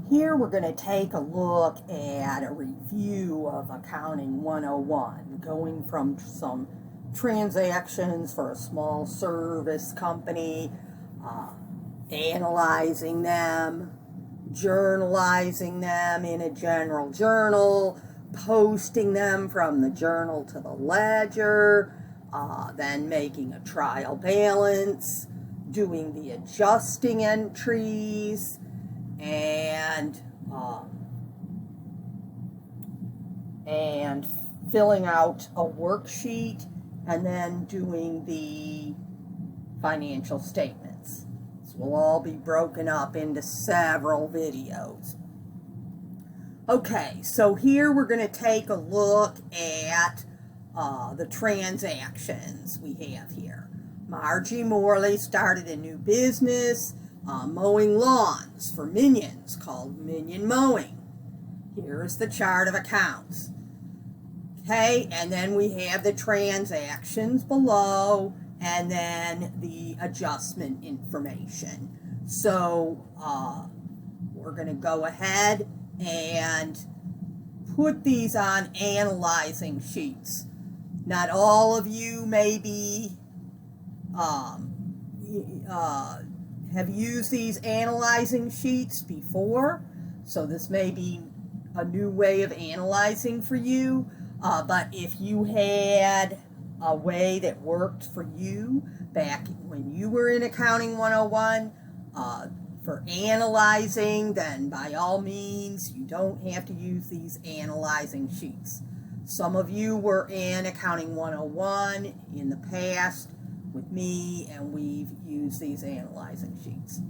Here we're going to take a look at a review of Accounting 101, going from some transactions for a small service company, analyzing them, journalizing them in a general journal, posting them from the journal to the ledger, then making a trial balance, doing the adjusting entries, and filling out a worksheet, and then doing the financial statements. This will all be broken up into several videos. Okay, so here we're going to take a look at the transactions we have here. Margie Morley started a new business, mowing lawns for Minions, called Minion Mowing. Here's the chart of accounts. Okay, and then we have the transactions below, and then the adjustment information. So we're going to go ahead and put these on analyzing sheets. Not all of you maybe have used these analyzing sheets before, so this may be a new way of analyzing for you, but if you had a way that worked for you back when you were in Accounting 101 for analyzing, then by all means you don't have to use these analyzing sheets. Some of you were in Accounting 101 in the past with me, and we've used these analyzing sheets.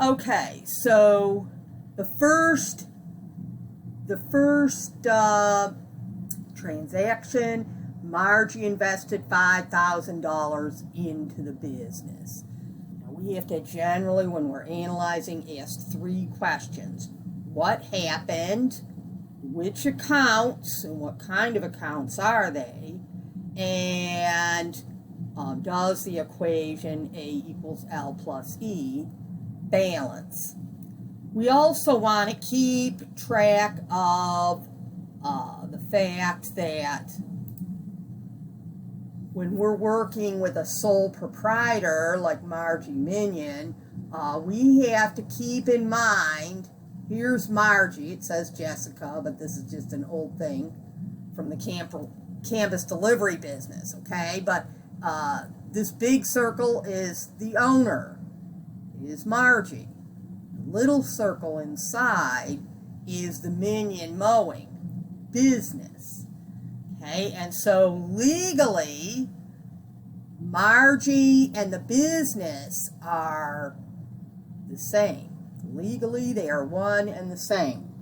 Okay, so the first transaction, Margie invested $5,000 into the business. Now we have to generally, when we're analyzing, ask three questions. What happened? Which accounts, and what kind of accounts are they? And does the equation A equals L plus E balance? We also want to keep track of the fact that when we're working with a sole proprietor like Margie Minion, we have to keep in mind, here's Margie, it says Jessica, but this is just an old thing from the campus delivery business, okay? But this big circle is the owner, is Margie. The little circle inside is the Minion Mowing business, okay? And so legally, Margie and the business are the same. Legally, they are one and the same.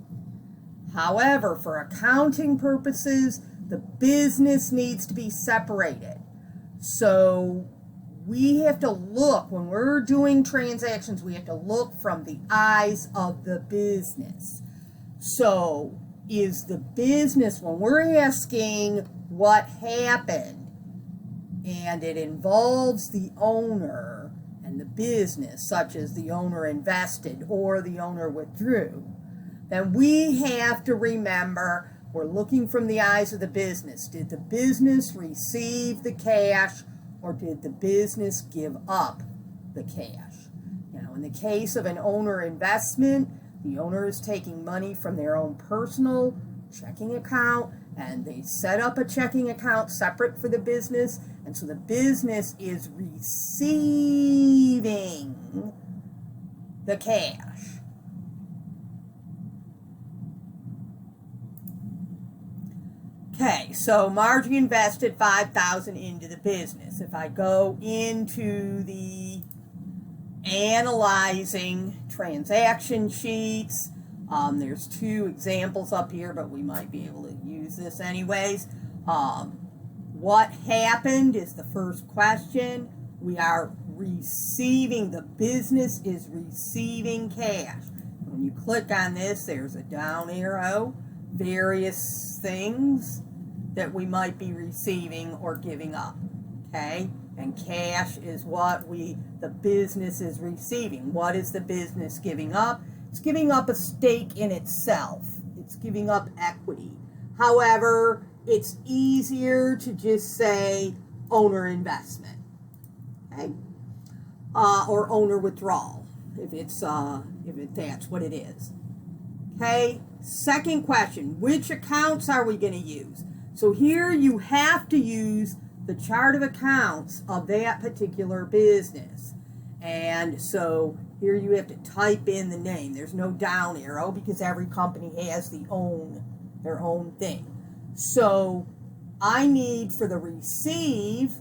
However, for accounting purposes, the business needs to be separated. So we have to look, when we're doing transactions, we have to look from the eyes of the business. So is the business, when we're asking what happened, and it involves the owner and the business, such as the owner invested or the owner withdrew, then we have to remember we're looking from the eyes of the business. Did the business receive the cash, or did the business give up the cash? Now, in the case of an owner investment, the owner is taking money from their own personal checking account, and they set up a checking account separate for the business, and so the business is receiving the cash. Okay, so Margie invested $5,000 into the business. If I go into the analyzing transaction sheets, there's two examples up here, but we might be able to use this anyways. What happened is the first question. We are receiving, the business is receiving cash. When you click on this, there's a down arrow, various things that we might be receiving or giving up, okay? And cash is what the business is receiving. What is the business giving up? It's giving up a stake in itself. It's giving up equity. However, it's easier to just say owner investment, okay? Or owner withdrawal, if that's what it is. Okay, second question, which accounts are we going to use? So here you have to use the chart of accounts of that particular business. And so here you have to type in the name. There's no down arrow because every company has their own thing. So I need, for the receive,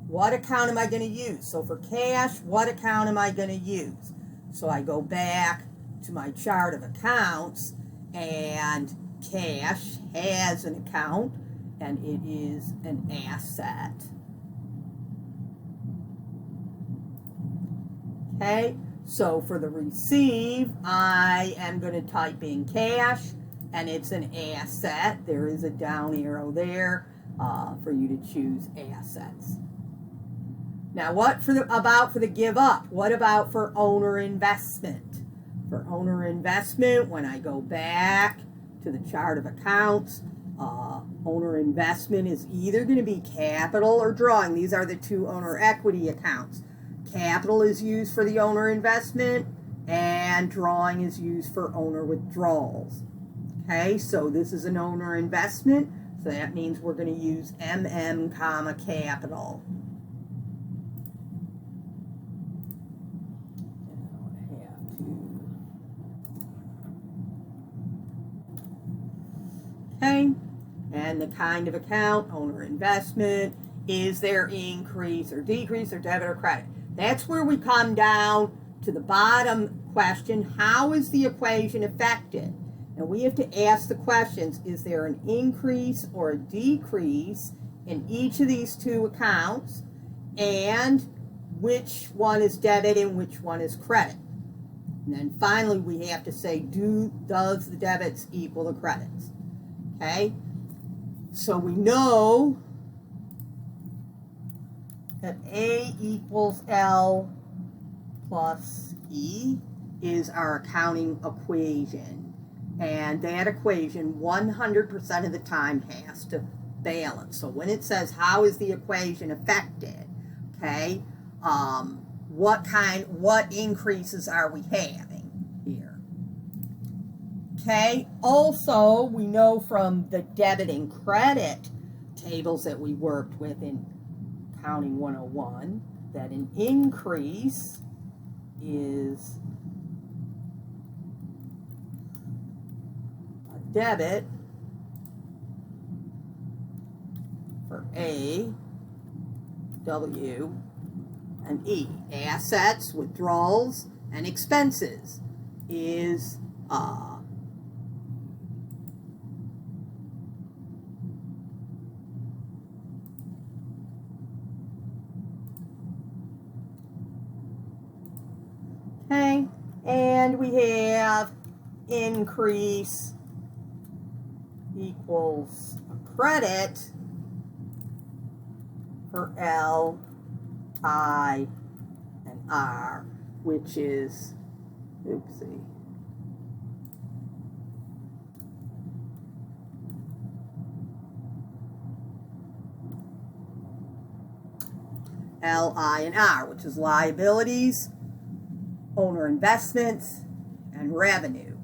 what account am I going to use? So for cash, what account am I going to use? So I go back to my chart of accounts, and cash has an account, and it is an asset. Okay, so for the receive, I am going to type in cash, and it's an asset. There is a down arrow there for you to choose assets. Now, what about for the give up? What about for owner investment? For owner investment, when I go back to the chart of accounts, owner investment is either going to be capital or drawing. These are the two owner equity accounts. Capital is used for the owner investment, and drawing is used for owner withdrawals. Okay, so this is an owner investment, so that means we're going to use MM, capital. Okay, and the kind of account, owner investment, is there increase or decrease or debit or credit? That's where we come down to the bottom question, how is the equation affected? And we have to ask the questions, is there an increase or a decrease in each of these two accounts? And which one is debit and which one is credit? And then finally we have to say, does the debits equal the credits? Okay, so we know that A equals L plus E is our accounting equation. And that equation 100% of the time has to balance. So when it says how is the equation affected, okay, what increases are we having here? Okay, also we know from the debit and credit tables that we worked with in Accounting 101 that an increase is a debit for A, W, and E. Assets, withdrawals, and expenses is okay, and we have increase equals a credit for L, I, and R, which is, oopsie, L, I, and R, which is liabilities, owner investments, and revenue.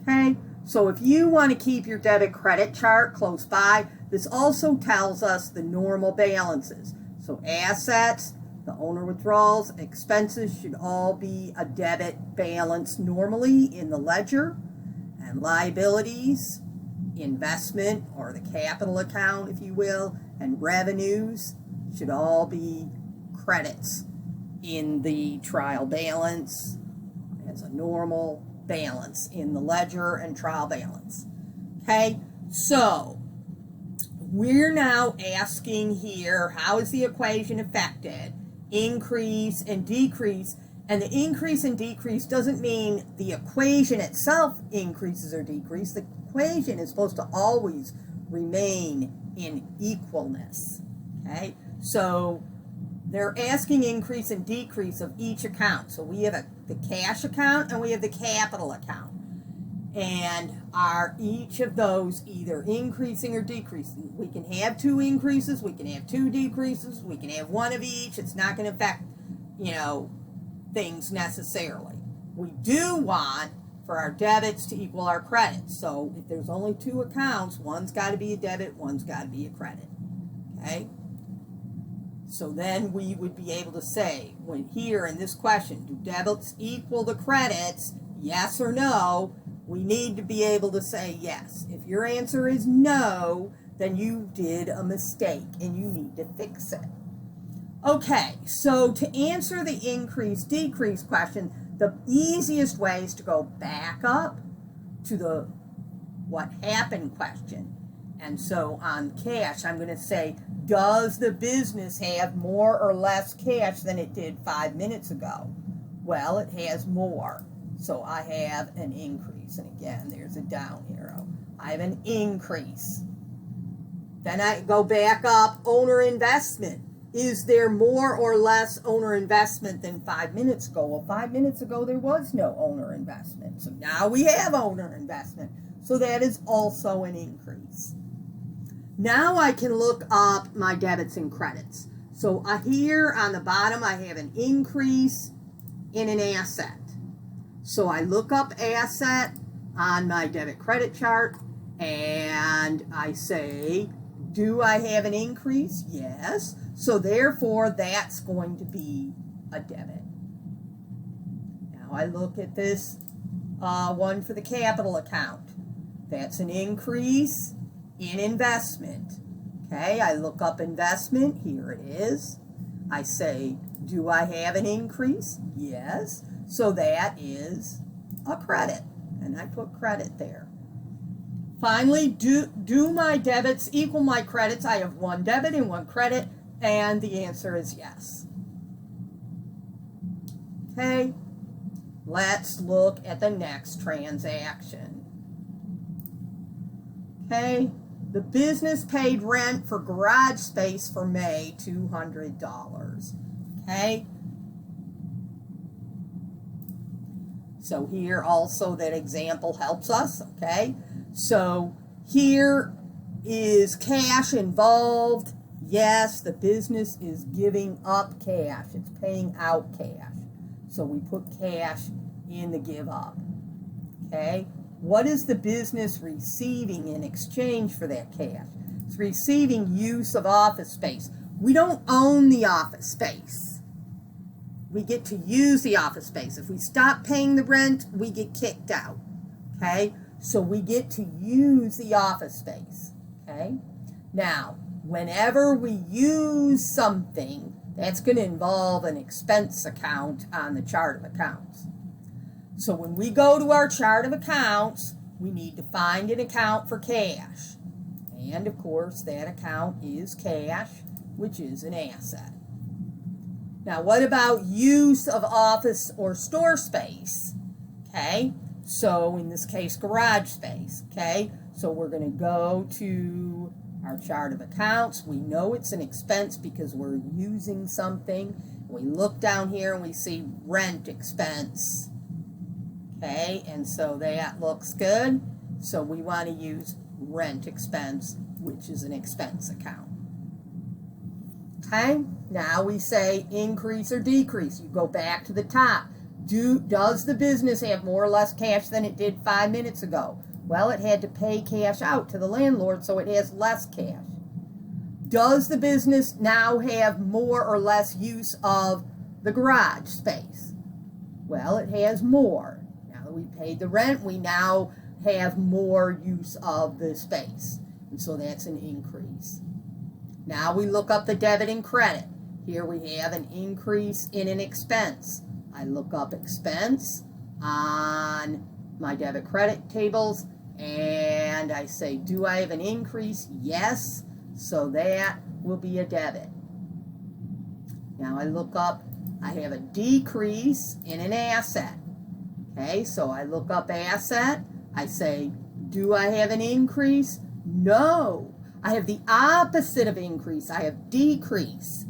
Okay, so if you want to keep your debit credit chart close by, this also tells us the normal balances. So assets, the owner withdrawals, expenses should all be a debit balance normally in the ledger, and liabilities, investment or the capital account, if you will, and revenues should all be credits in the trial balance as a normal balance in the ledger and trial balance. Okay, so we're now asking here, how is the equation affected? Increase and decrease. And the increase and decrease doesn't mean the equation itself increases or decreases. The equation is supposed to always remain in equalness. Okay, so they're asking increase and decrease of each account. So we have the cash account and we have the capital account. And are each of those either increasing or decreasing? We can have 2 increases, we can have 2 decreases, we can have 1 of each. It's not going to affect, things necessarily. We do want for our debits to equal our credits. So if there's only 2 accounts, one's got to be a debit, one's got to be a credit. Okay? So then we would be able to say, when here in this question, do debits equal the credits, yes or no? We need to be able to say yes. If your answer is no, then you did a mistake and you need to fix it. Okay, so to answer the increase-decrease question, the easiest way is to go back up to the what happened question. And so on cash, I'm going to say, does the business have more or less cash than it did 5 minutes ago? Well, it has more. So I have an increase. And again, there's a down arrow. I have an increase. Then I go back up, owner investment. Is there more or less owner investment than 5 minutes ago? Well, 5 minutes ago, there was no owner investment. So now we have owner investment. So that is also an increase. Now I can look up my debits and credits. So here on the bottom, I have an increase in an asset. So I look up asset on my debit credit chart and I say, do I have an increase? Yes. So therefore, that's going to be a debit. Now I look at this one for the capital account. That's an increase in investment. Okay, I look up investment. Here it is. I say, do I have an increase? Yes. So that is a credit. And I put credit there. Finally, do my debits equal my credits? I have 1 debit and 1 credit. And the answer is yes. Okay, let's look at the next transaction. Okay, the business paid rent for garage space for May, $200. Okay, so here also that example helps us. Okay, so here is cash involved. Yes, the business is giving up cash. It's paying out cash. So we put cash in the give up. Okay? What is the business receiving in exchange for that cash? It's receiving use of office space. We don't own the office space. We get to use the office space. If we stop paying the rent, we get kicked out. Okay? So we get to use the office space. Okay? Now, whenever we use something, that's going to involve an expense account on the chart of accounts. So when we go to our chart of accounts, we need to find an account for cash. And of course, that account is cash, which is an asset. Now, what about use of office or store space? Okay, so in this case, garage space. Okay, so we're going to go to our chart of accounts. We know it's an expense because we're using something. We look down here and we see rent expense. Okay, and so that looks good. So we want to use rent expense, which is an expense account. Okay, now we say increase or decrease. You go back to the top. Does the business have more or less cash than it did 5 minutes ago? Well, it had to pay cash out to the landlord, so it has less cash. Does the business now have more or less use of the garage space? Well, it has more. Now that we paid the rent, we now have more use of the space. And so that's an increase. Now we look up the debit and credit. Here we have an increase in an expense. I look up expense on my debit credit tables and I say, do I have an increase? Yes. So that will be a debit. Now I look up, I have a decrease in an asset. Okay, so I look up asset. I say, do I have an increase? No. I have the opposite of increase. I have decrease.